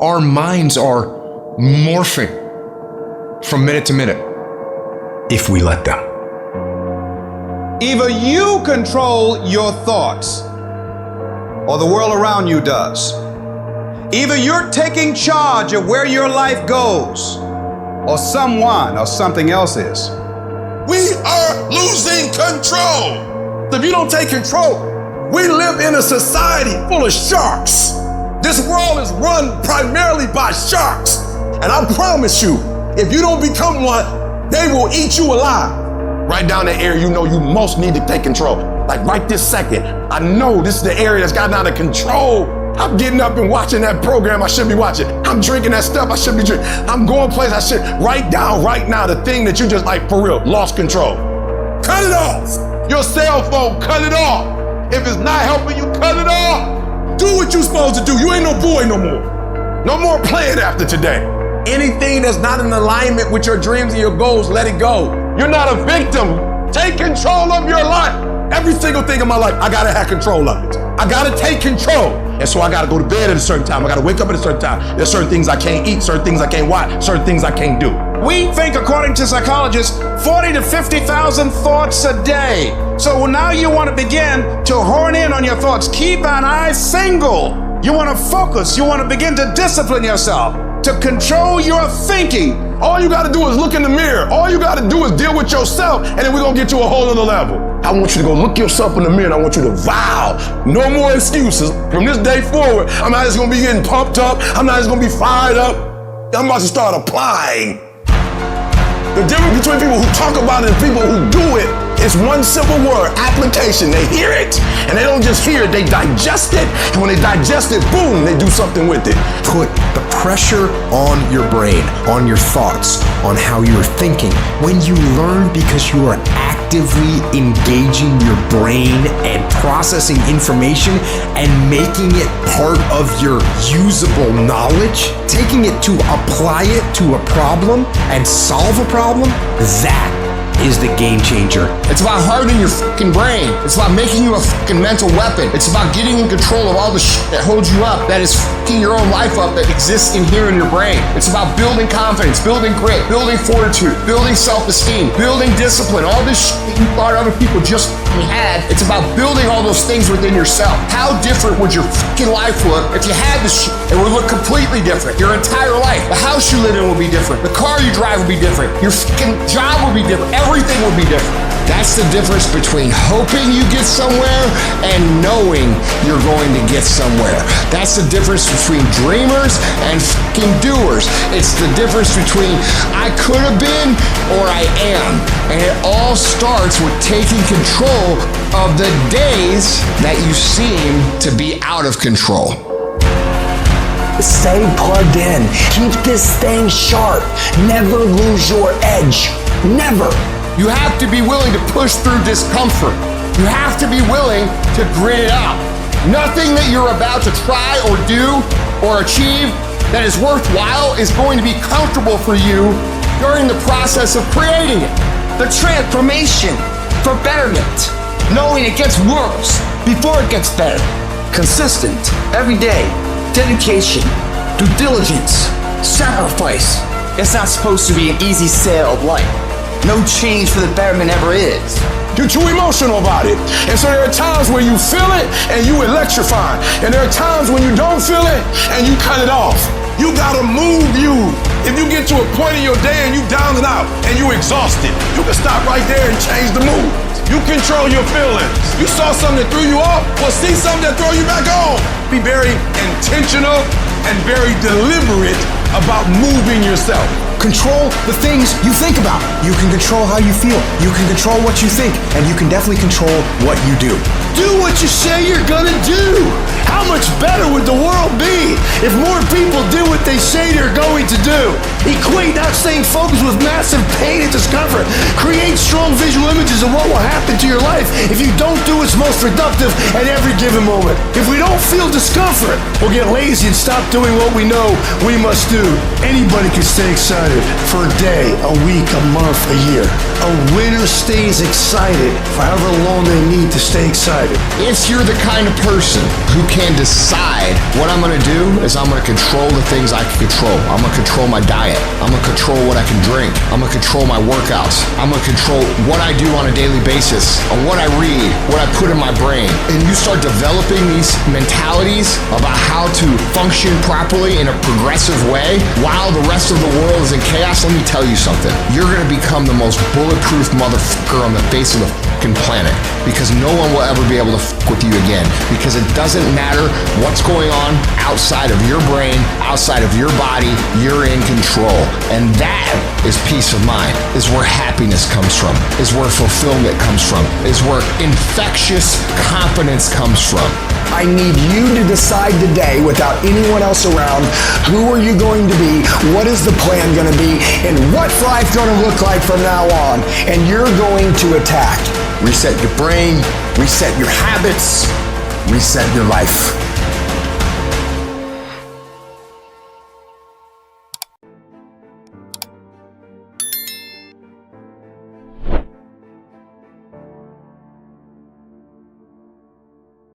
Our minds are morphing from minute to minute if we let them. Either you control your thoughts or the world around you does. Either you're taking charge of where your life goes or someone or something else is. We are losing control. If you don't take control, we live in a society full of sharks. This world is run primarily by sharks. And I promise you, if you don't become one, they will eat you alive. Right down the area you know you most need to take control. Like right this second, I know this is the area that's gotten out of control. I'm getting up and watching that program I should be watching. I'm drinking that stuff I should be drinking. I'm going places I should. Write down right now the thing that you just like for real, lost control. Cut it off. Your cell phone, cut it off. If it's not helping you, cut it off. Do what you're supposed to do. You ain't no boy no more. No more playing after today. Anything that's not in alignment with your dreams and your goals, let it go. You're not a victim. Take control of your life. Every single thing in my life, I gotta have control of it. I gotta take control. And so I gotta go to bed at a certain time. I gotta wake up at a certain time. There's certain things I can't eat, certain things I can't watch, certain things I can't do. We think, according to psychologists, 40 to 50,000 thoughts a day. So now you want to begin to hone in on your thoughts. Keep an eye single. You want to focus. You want to begin to discipline yourself, to control your thinking. All you gotta do is look in the mirror. All you gotta do is deal with yourself, and then we're gonna get to a whole other level. I want you to go look yourself in the mirror, and I want you to vow no more excuses. From this day forward, I'm not just gonna be getting pumped up. I'm not just gonna be fired up. I'm about to start applying. The difference between people who talk about it and people who do it is one simple word: application. They hear it, and they don't just hear it, they digest it. And when they digest it, boom, they do something with it. Put the pressure on your brain, on your thoughts, on how you're thinking. When you learn because you are actively engaging your brain and processing information and making it part of your usable knowledge, taking it to apply it to a problem and solve a problem, that is the game changer. It's about hardening your fucking brain. It's about making you a fucking mental weapon. It's about getting in control of all the shit that holds you up, that is fucking your own life up, that exists in here in your brain. It's about building confidence, building grit, building fortitude, building self-esteem, building discipline, all this shit that you thought other people just fucking had. It's about building all those things within yourself. How different would your fucking life look if you had this shit? It would look completely different. Your entire life. The house you live in would be different. The car you drive would be different. Your fucking job would be different. Everything would be different. That's the difference between hoping you get somewhere and knowing you're going to get somewhere. That's the difference between dreamers and fucking doers. It's the difference between I could have been or I am. And it all starts with taking control of the days that you seem to be out of control. Stay plugged in. Keep this thing sharp. Never lose your edge. Never. You have to be willing to push through discomfort. You have to be willing to grit it out. Nothing that you're about to try or do or achieve that is worthwhile is going to be comfortable for you during the process of creating it. The transformation for betterment. Knowing it gets worse before it gets better. Consistent, every day, dedication, due diligence, sacrifice. It's not supposed to be an easy sail of life. No change for the betterment ever is. You're too emotional about it. And so there are times where you feel it and you electrify. And there are times when you don't feel it and you cut it off. You gotta move you. If you get to a point in your day and you down and out and you exhausted, you can stop right there and change the mood. You control your feelings. You saw something that threw you off, well, see something that throw you back on. Be very intentional and very deliberate about moving yourself. Control the things you think about. You can control how you feel. You can control what you think. And you can definitely control what you do. Do what you say you're gonna do. How much better would the world be if more people did what what they say they're going to do. Equate not staying focused with massive pain and discomfort. Create strong visual images of what will happen to your life if you don't do what's most productive at every given moment. If we don't feel discomfort, we'll get lazy and stop doing what we know we must do. Anybody can stay excited for a day, a week, a month, a year. A winner stays excited for however long they need to stay excited. If you're the kind of person who can decide what I'm gonna do is I'm gonna control the things I can control. I'm gonna control my diet. I'm gonna control what I can drink. I'm gonna control my workouts. I'm gonna control what I do on a daily basis, on what I read, what I put in my brain. And you start developing these mentalities about how to function properly in a progressive way while the rest of the world is in chaos. Let me tell you something. You're gonna become the most bulletproof motherfucker on the face of the fucking planet, because no one will ever be able to fuck with you again, because it doesn't matter what's going on outside of your brain, outside of your body, you're in control. And that is peace of mind, is where happiness comes from, is where fulfillment comes from, is where infectious confidence comes from. I need you to decide today, without anyone else around, who are you going to be, what is the plan going to be, and what's life going to look like from now on. And you're going to attack. Reset your brain, reset your habits, reset your life.